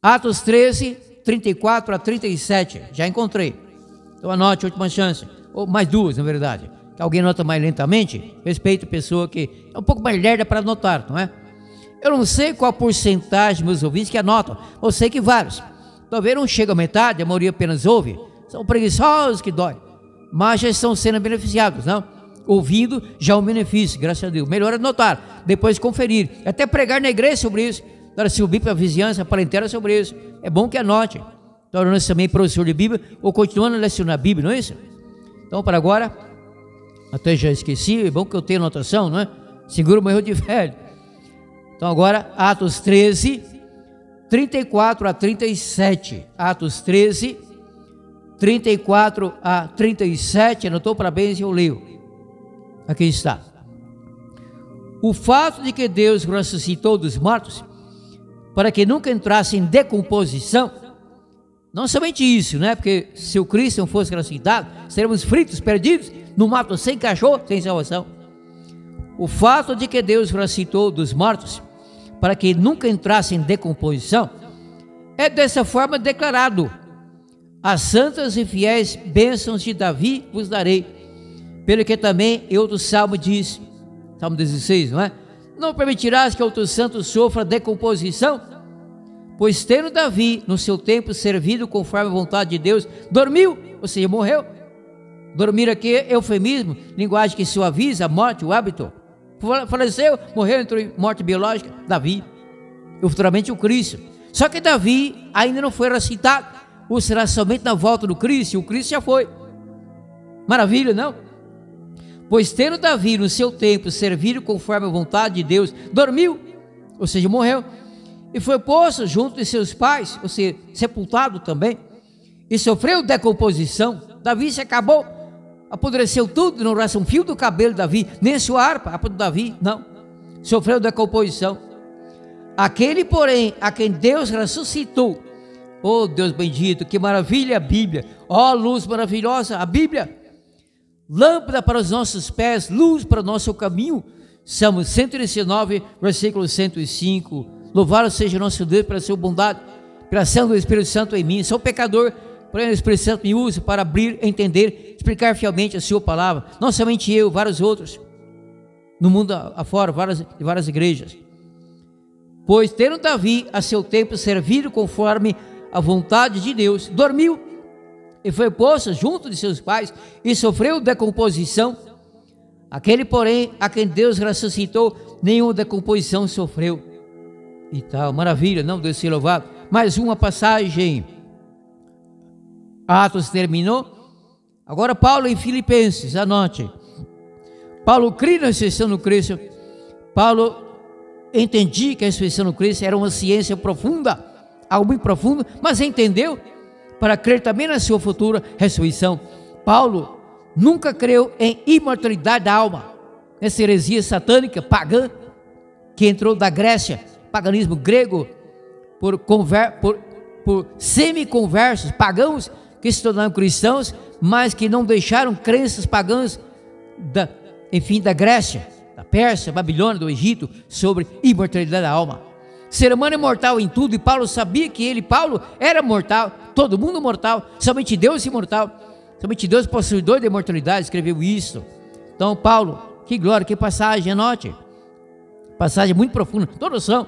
Atos 13, 34 a 37. Já encontrei. Então anote, última chance. Ou mais duas, na verdade. Que alguém nota mais lentamente. Respeito a pessoa que é um pouco mais lerda para anotar, não é? Eu não sei qual a porcentagem dos meus ouvintes que anotam. Eu sei que vários. Talvez não chega a metade, a maioria apenas ouve. São preguiçosos que dói. Mas já estão sendo beneficiados, não? Ouvindo já é um benefício, graças a Deus. Melhor anotar, depois conferir. Até pregar na igreja sobre isso. Dar subir para a vizinhança, para a inteira sobre isso. É bom que anote. Tornando-se também professor de Bíblia ou continuando a lecionar a Bíblia, não é isso? Então, para agora, Até já esqueci, é bom que eu tenho anotação, não é? Seguro morreu de velho. Então agora, Atos 13, 34 a 37. Atos 13, 34 a 37. Anotou? Parabéns, eu leio. Aqui está. O fato de que Deus ressuscitou dos mortos, para que nunca entrasse em decomposição, não somente isso, né? Porque se o Cristo não fosse ressuscitado, seríamos fritos, perdidos, no mato sem cachorro, sem salvação. O fato de que Deus ressuscitou dos mortos, para que nunca entrasse em decomposição, é dessa forma declarado: as santas e fiéis bênçãos de Davi vos darei, pelo que também outro salmo diz, Salmo 16, não é? Não permitirás que outro santo sofra decomposição, pois tendo Davi no seu tempo servido conforme a vontade de Deus, dormiu, ou seja, morreu. Dormir aqui é eufemismo, linguagem que suaviza a morte, o hábito. Faleceu, morreu, entrou em morte biológica, Davi, e futuramente o Cristo. Só que Davi ainda não foi ressuscitado, ou será somente na volta do Cristo, e o Cristo já foi. Maravilha, não? Pois tendo Davi no seu tempo servido conforme a vontade de Deus, dormiu, ou seja, morreu, e foi posto junto de seus pais, ou seja, sepultado também, e sofreu decomposição. Davi se acabou, apodreceu tudo, não resta um fio do cabelo de Davi, nem sua harpa, a do Davi, não, sofreu decomposição. Aquele, porém, a quem Deus ressuscitou, oh Deus bendito, que maravilha a Bíblia, ó luz maravilhosa, a Bíblia, lâmpada para os nossos pés, luz para o nosso caminho. Salmo 119, versículo 105. Louvado seja nosso Deus pela sua bondade, pela ação do Espírito Santo em mim. Sou pecador, porém o Espírito Santo me usa para abrir, entender, explicar fielmente a sua palavra. Não somente eu, vários outros, no mundo afora, várias igrejas. Pois tendo Davi a seu tempo servido conforme a vontade de Deus, dormiu, e foi posto junto de seus pais, e sofreu decomposição. Aquele, porém, a quem Deus ressuscitou, nenhuma decomposição sofreu. E tal, maravilha, não? Deus seja louvado. Mais uma passagem. Atos terminou. Agora Paulo em Filipenses, anote. Paulo crê na ressurreição do Cristo. Paulo entendia que a ressurreição do Cristo era uma ciência profunda, algo muito profundo, mas entendeu para crer também na sua futura ressurreição. Paulo nunca creu em imortalidade da alma, essa heresia satânica, pagã, que entrou da Grécia, paganismo grego, por semi-conversos, pagãos, que se tornaram cristãos, mas que não deixaram crenças pagãs, da Grécia, da Pérsia, Babilônia, do Egito, sobre imortalidade da alma. Ser humano é mortal em tudo, e Paulo sabia que Paulo, era mortal, todo mundo mortal, somente Deus é imortal, somente Deus possuidor de imortalidade, escreveu isso. Então Paulo, que glória, que passagem, anote, passagem muito profunda, todos são.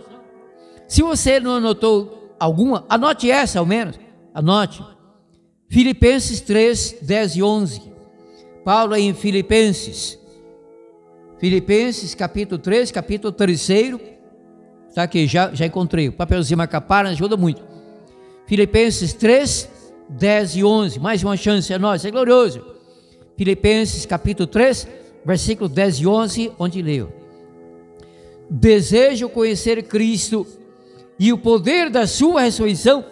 Se você não anotou alguma, anote essa ao menos, anote, Filipenses 3, 10 e 11, Paulo em Filipenses capítulo 3, capítulo 3, está aqui, já encontrei, o papelzinho marca-página ajuda muito. Filipenses 3, 10 e 11, mais uma chance a nós, é glorioso. Filipenses capítulo 3, versículo 10 e 11, onde leio: desejo conhecer Cristo e o poder da sua ressurreição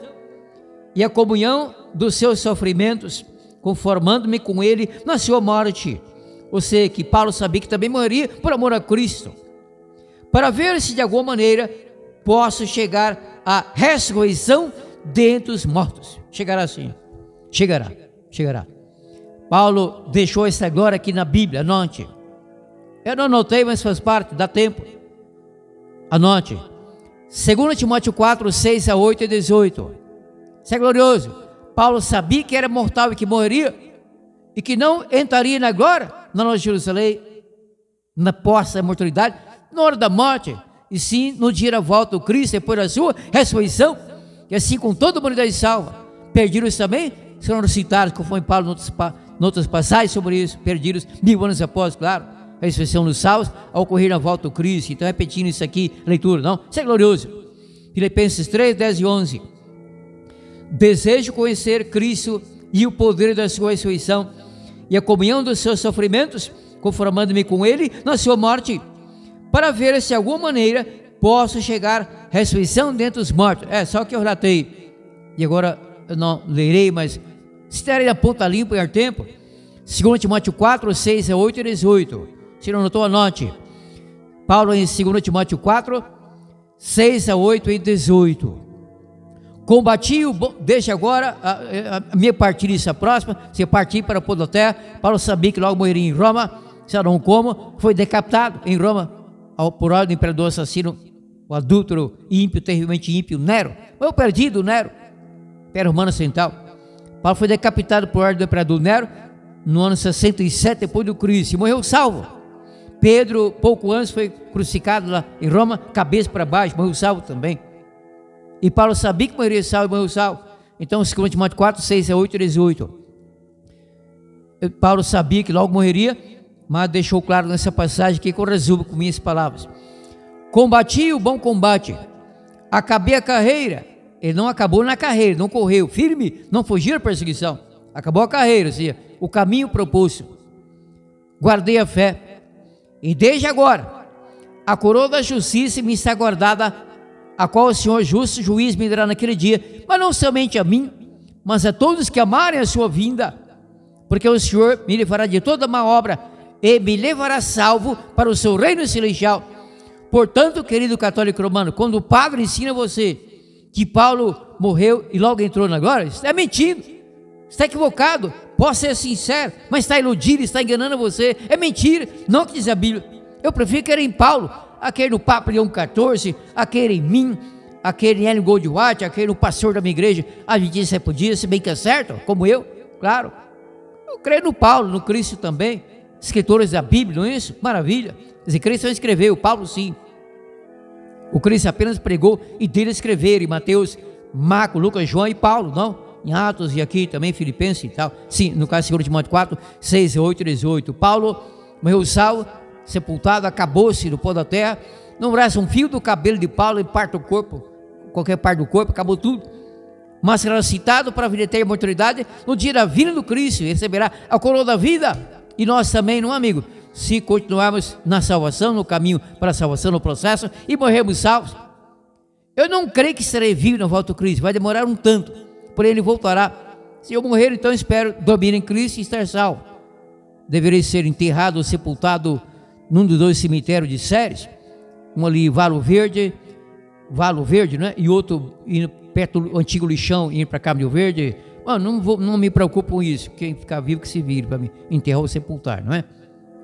e a comunhão dos seus sofrimentos, conformando-me com ele na sua morte. Ou seja, que Paulo sabia que também morreria por amor a Cristo, para ver se de alguma maneira posso chegar à ressurreição dentre os mortos. Chegará assim, chegará. Paulo deixou essa glória aqui na Bíblia, anote. Eu não anotei, mas faz parte, dá tempo. Anote, 2 Timóteo 4, 6 a 8 e 18. Isso é glorioso. Paulo sabia que era mortal e que morreria, e que não entraria na glória, na Nova Jerusalém, na posse da imortalidade, na hora da morte, e sim no dia da volta do Cristo, depois da sua ressurreição, e assim com toda a humanidade salva. Perdidos também serão citados, conforme Paulo em outras passagens sobre isso, perdidos 1000 anos após, claro, a ressurreição dos salvos, ao ocorrer na volta do Cristo. Então repetindo isso aqui, leitura, não? Isso é glorioso. Filipenses 3, 10 e 11. Desejo conhecer Cristo e o poder da sua ressurreição e a comunhão dos seus sofrimentos, conformando-me com ele na sua morte, para ver se de alguma maneira posso chegar à ressurreição dentre os mortos. Só que eu relatei, e agora eu não lerei, mas estarei na ponta limpa e ar tempo. 2 Timóteo 4, 6 a 8 e 18. Se não notou, anote. Paulo em 2 Timóteo 4, 6 a 8 e 18. Combati o bom, desde agora, a minha partida está próxima, se partir para pôr da terra. Paulo sabia que logo morreria em Roma, saberão como, foi decapitado em Roma, por ordem do imperador assassino, o adúltero ímpio, terrivelmente ímpio, Nero. Foi o perdido Nero, Império Romano Ocidental. Paulo foi decapitado por ordem do imperador Nero, no ano 67 depois do Cristo, e morreu salvo. Pedro, pouco antes, foi crucificado lá em Roma, cabeça para baixo, morreu salvo também. E Paulo sabia que morreria salvo e morreu salvo. Então, 2 Timóteo 4, 6 a 8 e 18. Paulo sabia que logo morreria, mas deixou claro nessa passagem que eu resumo com minhas palavras. Combati o bom combate, acabei a carreira. Ele não acabou na carreira, não correu firme, não fugiu da perseguição. Acabou a carreira, ou seja, o caminho proposto. Guardei a fé. E desde agora, a coroa da justiça me está guardada, a qual o Senhor justo juiz me dará naquele dia, mas não somente a mim, mas a todos que amarem a sua vinda, porque o Senhor me livrará de toda má obra e me levará salvo para o seu reino celestial. Portanto, querido católico romano, quando o padre ensina você que Paulo morreu e logo entrou na glória, está mentindo, está equivocado. Posso ser sincero, mas está iludindo, está enganando você. É mentira, não que diz a Bíblia. Eu prefiro crer em Paulo, aquele no Papa Leão XIV, aquele em mim, aquele em Ellen Goldwhite, aquele no pastor da minha igreja, Adventista Sétimo Dia, se bem que é certo, como eu, claro. Eu creio no Paulo, no Cristo também, escritores da Bíblia, não é isso? Maravilha. Esse Cristo não escreveu, Paulo sim. O Cristo apenas pregou e dele escreveram, em Mateus, Marcos, Lucas, João e Paulo, não? Em Atos e aqui também, Filipenses e tal. Sim, no caso de 2 Timóteo 4, 6, 8 e 18. Paulo morreu salvo, sepultado, acabou-se no pó da terra. Não resta um fio do cabelo de Paulo e parte do corpo, qualquer parte do corpo, acabou tudo. Mas será citado para a vida eterna e imortalidade no dia da vinda do Cristo, receberá a coroa da vida. E nós também, não, amigo? Se continuarmos na salvação, no caminho para a salvação, no processo, e morrermos salvos. Eu não creio que serei vivo na volta do Cristo, vai demorar um tanto, porém ele voltará. Se eu morrer, então espero dormir em Cristo e estar salvo. Deverei ser enterrado ou sepultado num dos dois cemitérios de Séries, um ali Valo Verde, né? E outro indo perto do antigo lixão, indo para Cabo Verde. Não me preocupo com isso, quem ficar vivo que se vire para me enterrar ou sepultar, não é?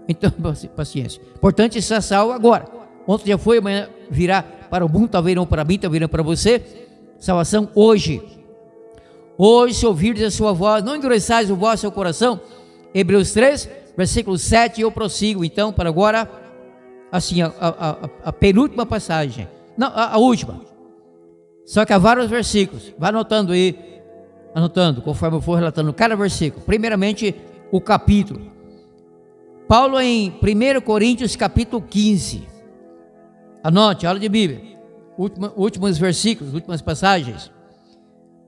Então, paciência. Importante estar salvo agora. Ontem já foi, amanhã virá para o mundo, talvez não para mim, talvez não para você. Salvação hoje. Hoje, se ouvirdes a sua voz, não endureçais o vosso coração. Hebreus 3, versículo 7, eu prossigo então para agora, assim, a penúltima passagem. Não, a última. Só que há vários versículos. Vai anotando aí, conforme eu for relatando cada versículo. Primeiramente, o capítulo. Paulo em 1 Coríntios capítulo 15, anote, aula de Bíblia, últimos versículos, últimas passagens.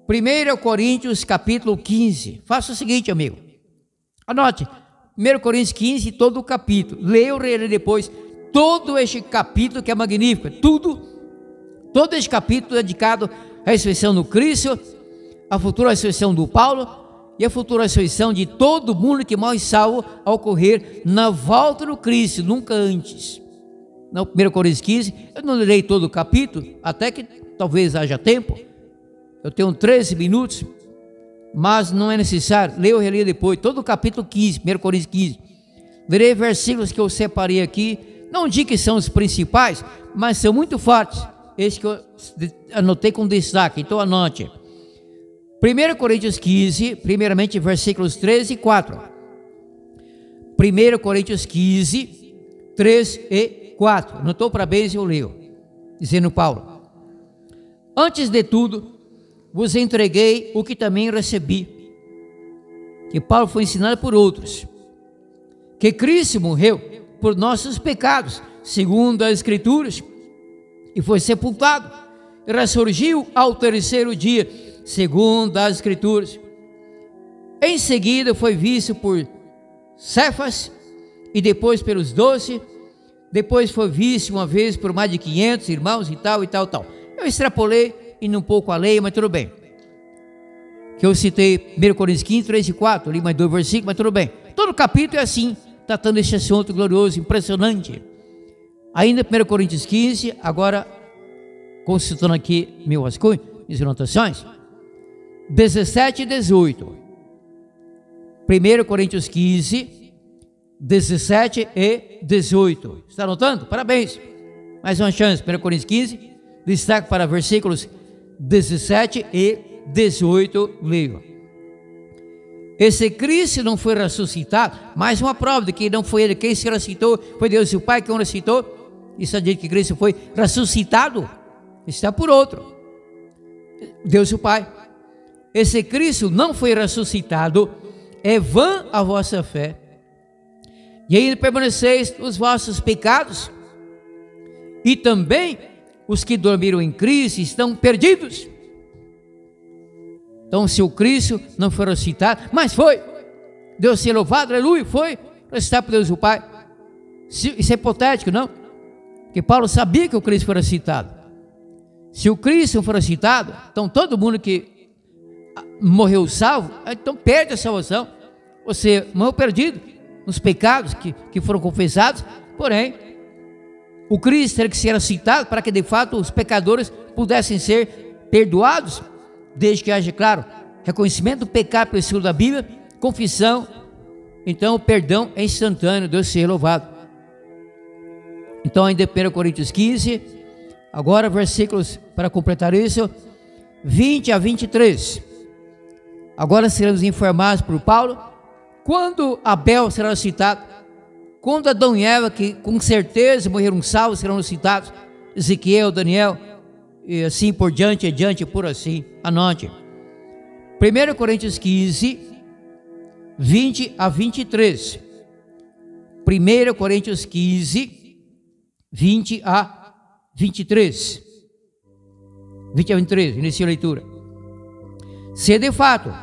1 Coríntios capítulo 15, faça o seguinte, amigo, anote, 1 Coríntios 15, todo o capítulo, leia ou releia depois, todo este capítulo que é magnífico, todo este capítulo dedicado à ressurreição do Cristo, a futura ressurreição do Paulo, e a futura ressurreição de todo mundo que morre salvo ao ocorrer na volta do Cristo, nunca antes. No 1 Coríntios 15, eu não lerei todo o capítulo, até que talvez haja tempo. Eu tenho 13 minutos, mas não é necessário. Leia ou releia depois, todo o capítulo 15, 1 Coríntios 15. Lerei versículos que eu separei aqui, não digo que são os principais, mas são muito fortes. Esses que eu anotei com destaque, então anote. 1 Coríntios 15, primeiramente versículos 13 e 4. 1 Coríntios 15, 3 e 4. Anotou para bem, eu leio. Dizendo Paulo: antes de tudo, vos entreguei o que também recebi, que Paulo foi ensinado por outros, que Cristo morreu por nossos pecados, segundo as Escrituras, e foi sepultado, e ressurgiu ao terceiro dia, segundo as Escrituras. Em seguida foi visto por Cefas e depois pelos 12, depois foi visto uma vez por mais de 500 irmãos e tal, e tal, tal. Eu extrapolei, indo um pouco além, mas tudo bem. Que eu citei 1 Coríntios 15, 3 e 4, li mais 2 versículos, mas tudo bem. Todo capítulo é assim, tratando deste assunto glorioso, impressionante. Ainda 1 Coríntios 15, agora, consultando aqui meu rascunho, minhas anotações, 17 e 18. 1 Coríntios 15, 17 e 18. Está anotando? Parabéns. Mais uma chance. 1 Coríntios 15, destaque para versículos 17 e 18. Leio. Esse Cristo não foi ressuscitado, mais uma prova de que não foi ele quem se ressuscitou, foi Deus e o Pai que o ressuscitou. Isso diz que Cristo foi ressuscitado, está por outro, Deus e o Pai. Esse Cristo não foi ressuscitado, é vã a vossa fé, e ainda permaneceis nos vossos pecados, e também os que dormiram em Cristo estão perdidos. Então, se o Cristo não foi ressuscitado, mas foi, Deus seja louvado, aleluia, foi ressuscitado por Deus e o Pai. Isso é hipotético, não? Porque Paulo sabia que o Cristo foi ressuscitado. Se o Cristo não for ressuscitado, então todo mundo que morreu salvo, então perde a salvação. Você morreu perdido nos pecados que foram confessados. Porém, o Cristo teria que ser ressuscitado para que de fato os pecadores pudessem ser perdoados, desde que haja, claro, reconhecimento do pecado pelo estilo da Bíblia, confissão. Então o perdão é instantâneo, Deus seja louvado. Então ainda 1 Coríntios 15, agora versículos para completar isso, 20 a 23. Agora seremos informados por Paulo, quando Abel será citado, quando Adão e Eva, que com certeza morreram salvos, serão citados, Ezequiel, Daniel, e assim por diante, adiante, por assim, anote. 1 Coríntios 15, 20 a 23. 1 Coríntios 15, 20 a 23. 20 a 23, inicia a leitura. Se de fato,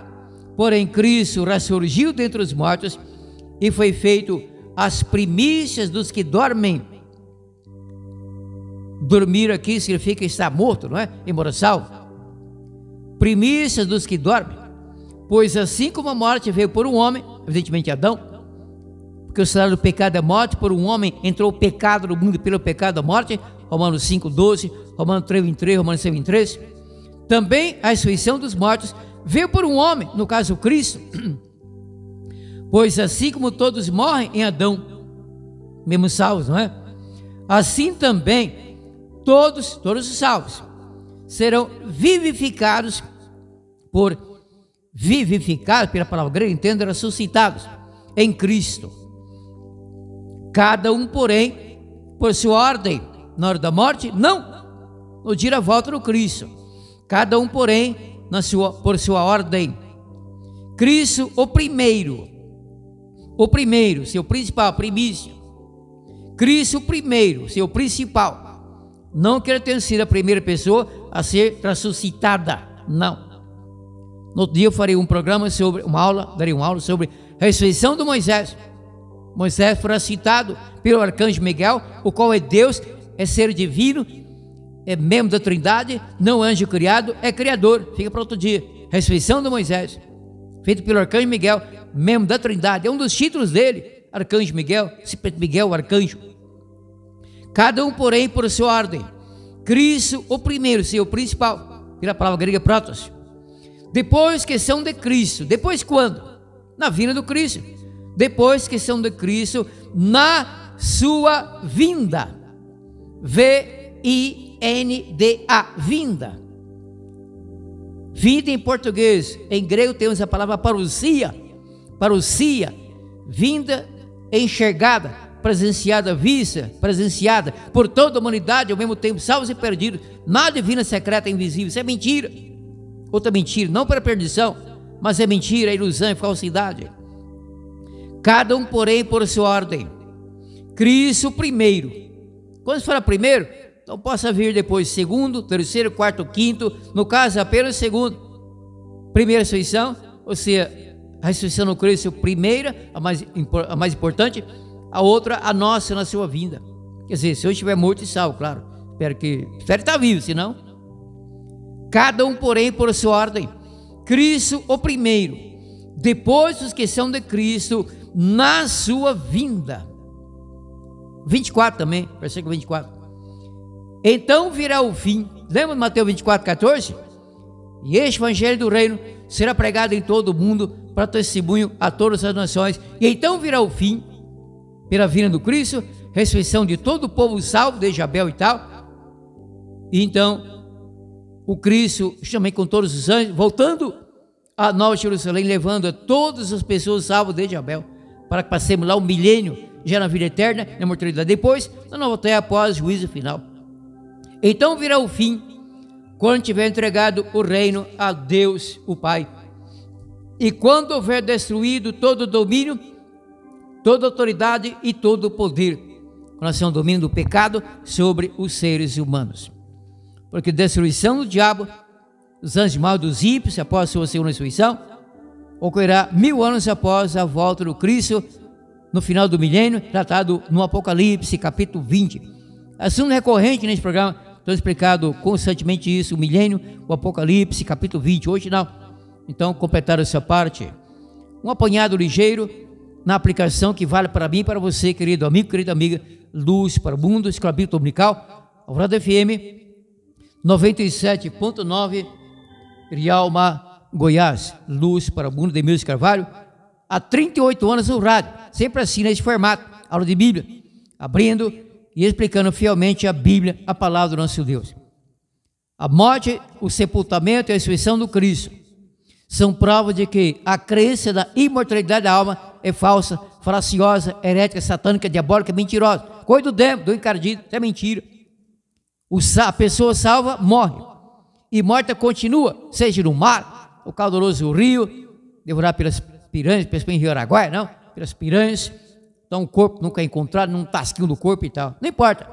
porém, Cristo ressurgiu dentre os mortos e foi feito as primícias dos que dormem. Dormir aqui significa estar morto, não é? Embora salvo. Primícias dos que dormem. Pois assim como a morte veio por um homem, evidentemente Adão, porque o salário do pecado é morte, por um homem entrou o pecado no mundo pelo pecado da morte, Romanos 5, 12, Romanos 3, 23, Romanos 6, 23. Também a ressurreição dos mortos veio por um homem, no caso Cristo. Pois assim como todos morrem em Adão, mesmo salvos, não é? Assim também todos os salvos serão vivificados pela palavra grega, entenda, ressuscitados em Cristo. Cada um, porém, por sua ordem, na hora da morte, não, no dia da volta do Cristo. Cada um, porém, por sua ordem. Cristo, o primeiro, seu principal, primícia. Cristo, o primeiro, seu principal. Não que ele tenha sido a primeira pessoa a ser ressuscitada, não. No outro dia eu farei um programa darei uma aula sobre a ressurreição de Moisés. Moisés foi citado pelo arcanjo Miguel, o qual é Deus, é ser divino, é membro da Trindade, não anjo criado, é criador. Fica para outro dia. Ressurreição de Moisés, feito pelo arcanjo Miguel, membro da Trindade, é um dos títulos dele, arcanjo Miguel, Miguel, o arcanjo. Cada um, porém, por sua ordem. Cristo, o primeiro, seu principal, pela palavra grega protos. Depois que são de Cristo. Depois quando? Na vinda do Cristo. Depois que são de Cristo, na sua vinda. V-I-N-D-A, vinda. Vinda em português, em grego temos a palavra parousia. Parousia, vinda, enxergada, presenciada, vista, presenciada por toda a humanidade, ao mesmo tempo salvos e perdidos. Nada divina, secreta, invisível. Isso é mentira. Outra mentira, não para perdição, mas é mentira, é ilusão, é falsidade. Cada um, porém, por sua ordem. Cristo primeiro. Quando se fala primeiro, então possa vir depois segundo, terceiro, quarto, quinto. No caso, apenas segundo. Primeira ressurreição, ou seja, a ressurreição no Cristo primeira, a mais importante. a outra a nossa na sua vinda. Quer dizer, se eu estiver morto e salvo, claro, espero estar vivo, senão. Cada um, porém, por sua ordem. Cristo o primeiro, depois os que são de Cristo na sua vinda. 24 também, versículo 24. Então virá o fim. Lembra de Mateus 24, 14? E este evangelho do reino será pregado em todo o mundo para testemunho a todas as nações. E então virá o fim, pela vinda do Cristo, ressurreição de todo o povo salvo, desde Abel e tal. E então, o Cristo, também com todos os anjos, voltando a Nova Jerusalém, levando a todas as pessoas salvas desde Abel, para que passemos lá um milênio, já na vida eterna, na imortalidade, depois, na nova terra, após o juízo final. Então virá o fim, quando tiver entregado o reino a Deus, o Pai. E quando houver destruído todo o domínio, toda autoridade e todo o poder, com relação ao domínio do pecado sobre os seres humanos. Porque destruição do diabo, dos anjos maus, dos ímpios, após a sua segunda ressurreição, ocorrerá 1000 anos após a volta do Cristo, no final do milênio, tratado no Apocalipse, capítulo 20. Assunto recorrente nesse programa, estou explicado constantemente isso, o milênio, o Apocalipse, capítulo 20, hoje não. Então, completaram essa parte. Um apanhado ligeiro, na aplicação que vale para mim e para você, querido amigo, querida amiga, Luz para o Mundo, Escola Bíblica Dominical, Alvorada FM, 97.9, Rialma, Goiás, Luz para o Mundo, de Emílio Carvalho, há 38 anos no rádio, sempre assim nesse formato, aula de Bíblia, abrindo e explicando fielmente a Bíblia, a palavra do nosso Deus. A morte, o sepultamento e a ressurreição do Cristo são provas de que a crença da imortalidade da alma é falsa, falaciosa, herética, satânica, diabólica, mentirosa, coisa do demônio, do encardido, isso é mentira. A pessoa salva morre, e morta continua, seja no mar, o caudaloso rio, devorado pelas piranhas, pensa em Rio Araguaia, não, pelas piranhas, então o corpo nunca é encontrado, num tasquinho do corpo e tal, não importa.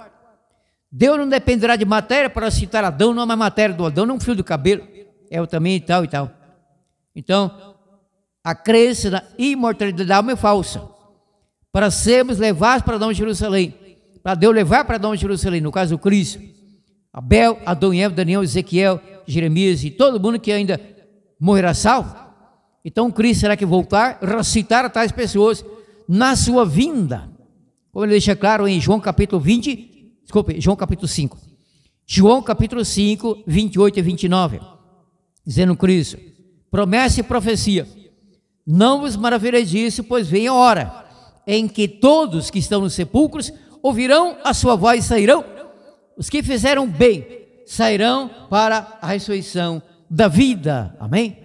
Deus não dependerá de matéria, para citar Adão, não é uma matéria do Adão, não é um fio do cabelo, é o também e tal e tal. Então, a crença na imortalidade da alma é falsa. Para sermos levados para Nova Jerusalém, para Deus levar para Nova Jerusalém, no caso do Cristo, Abel, Adão e Eva, Daniel, Ezequiel, Jeremias e todo mundo que ainda morrerá salvo. Então Cristo será que voltar, ressuscitar a tais pessoas na sua vinda, como ele deixa claro em João capítulo 5. João capítulo 5, 28 e 29, dizendo Cristo, promessa e profecia, não vos maravilheis disso, pois vem a hora em que todos que estão nos sepulcros ouvirão a sua voz e sairão. Os que fizeram bem sairão para a ressurreição da vida. Amém?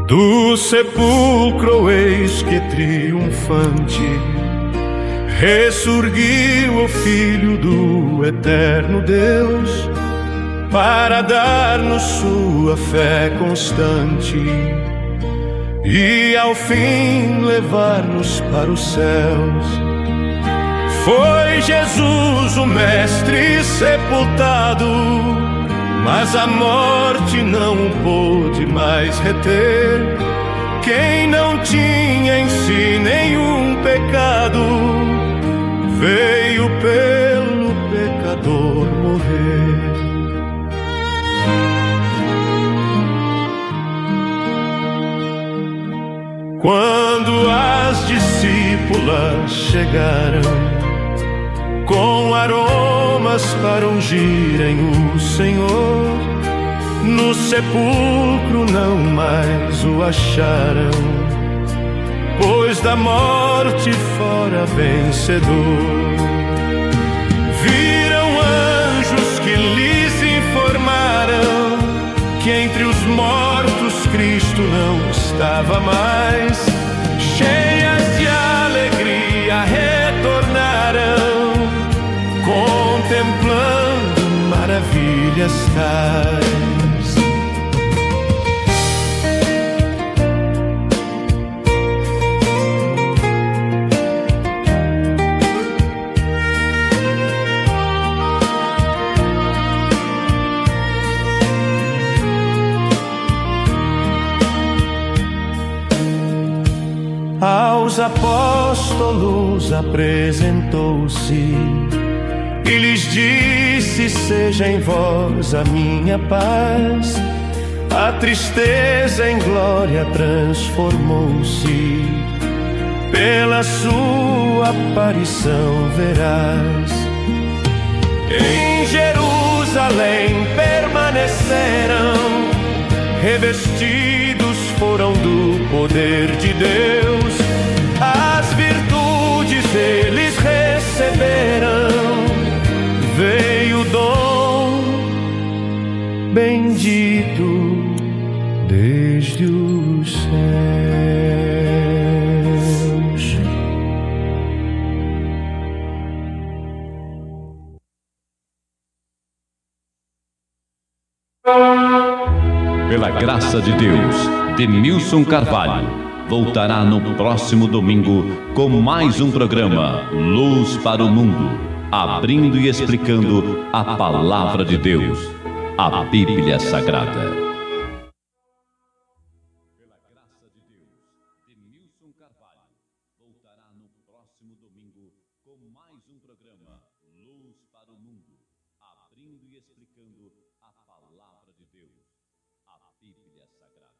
Do sepulcro eis que triunfante ressurgiu o Filho do eterno Deus, para dar-nos sua fé constante e ao fim levar-nos para os céus. Foi Jesus o Mestre sepultado, mas a morte não o pôde mais reter. Quem não tinha em si nenhum pecado, veio pelo pecador morrer. Quando as discípulas chegaram com aromas para ungirem o Senhor, no sepulcro não mais o acharam, pois da morte fora vencedor. Viram anjos que lhes informaram que entre os mortos Cristo não estava mais. Cheias de alegria retornaram, contemplando maravilhas tais. aos apóstolos apresentou-se e lhes disse: seja em vós a minha paz. A tristeza em glória transformou-se, pela sua aparição verás. Em Jerusalém permaneceram, revestidos foram do poder de Deus. As virtudes eles receberam, veio o dom bendito desde os céus. Pela graça de Deus, Demilson Carvalho voltará no próximo domingo com mais um programa Luz para o Mundo, abrindo e explicando a Palavra de Deus, a Bíblia Sagrada. Pela graça de Deus, Demilson Carvalho voltará no próximo domingo com mais um programa Luz para o Mundo, abrindo e explicando a Palavra de Deus, a Bíblia Sagrada.